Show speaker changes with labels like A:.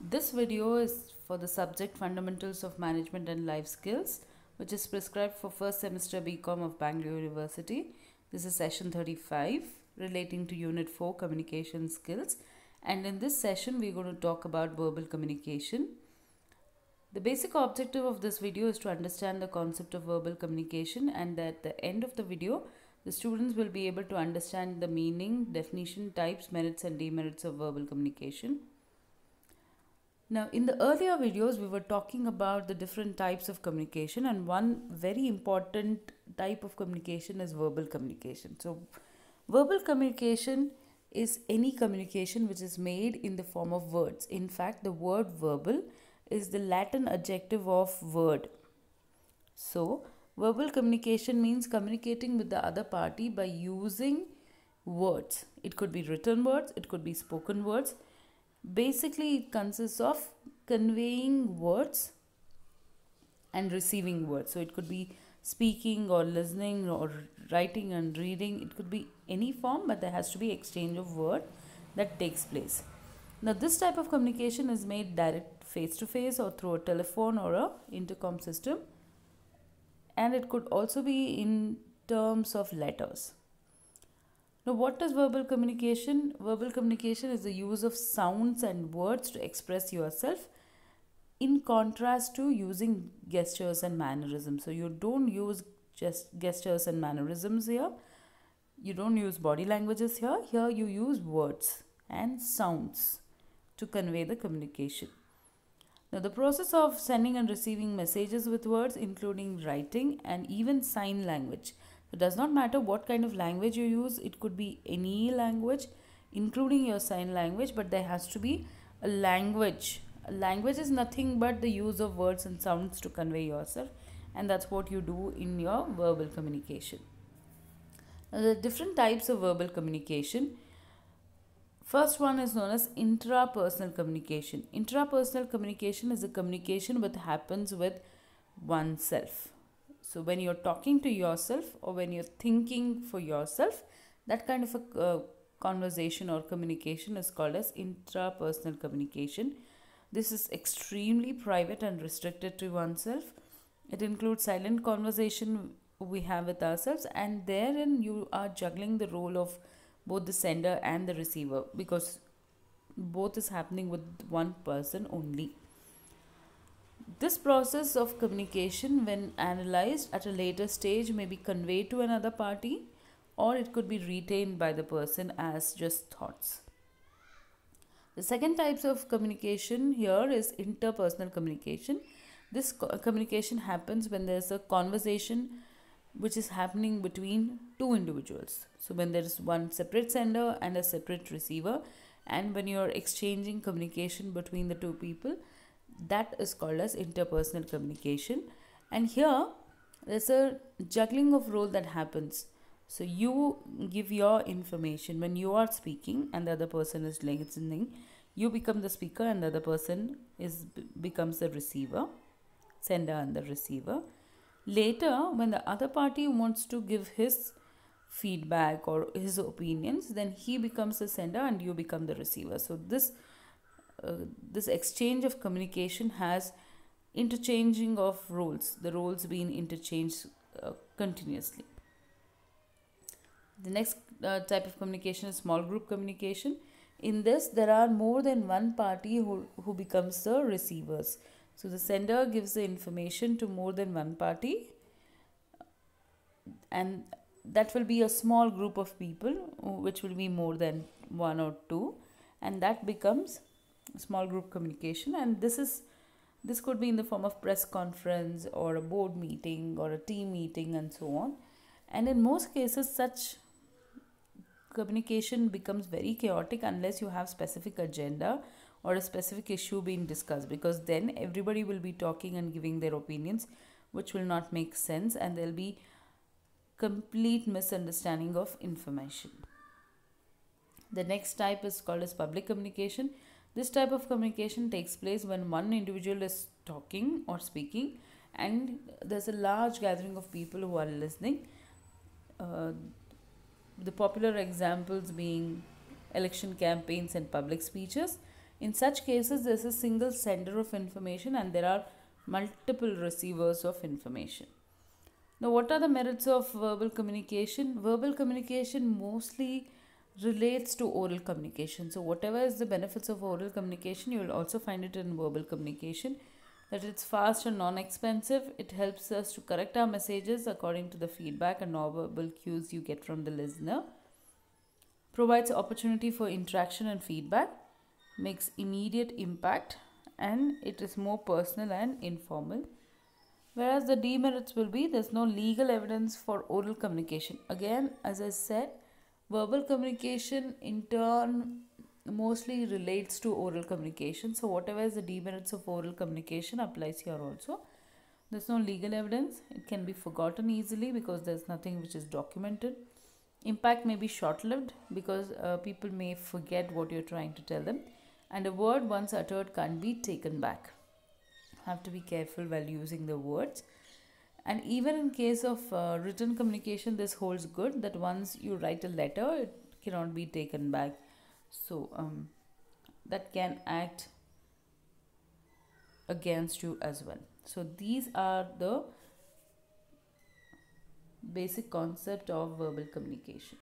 A: This video is for the subject Fundamentals of Management and Life Skills, which is prescribed for first semester BCom of Bangalore University. This is session 35 relating to Unit 4 Communication Skills. And in this session, we're going to talk about verbal communication. The basic objective of this video is to understand the concept of verbal communication, and at the end of the video, the students will be able to understand the meaning, definition, types, merits and demerits of verbal communication. Now, in the earlier videos, we were talking about the different types of communication, and one very important type of communication is verbal communication. So, verbal communication is any communication which is made in the form of words. In fact, the word verbal is the Latin adjective of word. So, verbal communication means communicating with the other party by using words. It could be written words, it could be spoken words. Basically, it consists of conveying words and receiving words. So, it could be speaking or listening or writing and reading. It could be any form, but there has to be exchange of word that takes place. Now, this type of communication is made direct face to face or through a telephone or a intercom system, and it could also be in terms of letters. Now, what is verbal communication? Verbal communication is the use of sounds and words to express yourself, in contrast to using gestures and mannerisms. So, you don't use just gestures and mannerisms here. You don't use body languages here. Here, you use words and sounds to convey the communication. Now, the process of sending and receiving messages with words, including writing and even sign language. It does not matter what kind of language you use. It could be any language, including your sign language, but there has to be a language. A language is nothing but the use of words and sounds to convey yourself, and that's what you do in your verbal communication. Now, there are different types of verbal communication. First one is known as intrapersonal communication. Intrapersonal communication is a communication that happens with oneself. So, when you're talking to yourself or when you're thinking for yourself, that kind of a conversation or communication is called as intrapersonal communication. This is extremely private and restricted to oneself. It includes silent conversation we have with ourselves, and therein you are juggling the role of both the sender and the receiver, because both is happening with one person only. This process of communication, when analyzed at a later stage, may be conveyed to another party, or it could be retained by the person as just thoughts. The second types of communication here is interpersonal communication. This communication happens when there's a conversation which is happening between two individuals. So, when there is one separate sender and a separate receiver, and when you are exchanging communication between the two people, that is called as interpersonal communication. And here there's a juggling of role that happens. So, you give your information when you are speaking and the other person is listening. You become the speaker and the other person becomes the receiver, sender and the receiver. Later, when the other party wants to give his feedback or his opinions, then he becomes the sender and you become the receiver. So, this exchange of communication has interchanging of roles, the roles being interchanged continuously. The next type of communication is small group communication. In this, there are more than one party who becomes the receivers. So, the sender gives the information to more than one party, and that will be a small group of people, which will be more than one or two, and that becomes small group communication. And this could be in the form of press conference or a board meeting or a team meeting and so on. And in most cases, such communication becomes very chaotic unless you have specific agenda or a specific issue being discussed, because then everybody will be talking and giving their opinions, which will not make sense, and there'll be complete misunderstanding of information. The next type is called as public communication. This type of communication takes place when one individual is talking or speaking and there's a large gathering of people who are listening. The popular examples being election campaigns and public speeches. In such cases, there's a single sender of information and there are multiple receivers of information. Now, what are the merits of verbal communication? Verbal communication mostly relates to oral communication. So, whatever is the benefits of oral communication, you will also find it in verbal communication. That it's fast and non-expensive. It helps us to correct our messages according to the feedback and non-verbal cues you get from the listener. Provides opportunity for interaction and feedback. Makes immediate impact, and it is more personal and informal. Whereas the demerits will be there's no legal evidence for oral communication. Again, as I said, verbal communication in turn mostly relates to oral communication. So, whatever is the demerits of oral communication applies here also. There's no legal evidence, it can be forgotten easily because there's nothing which is documented. Impact may be short lived because people may forget what you're trying to tell them, and a word once uttered can't be taken back. Have to be careful while using the words. And even in case of written communication, this holds good that once you write a letter, it cannot be taken back. So that can act against you as well. So these are the basic concept of verbal communication.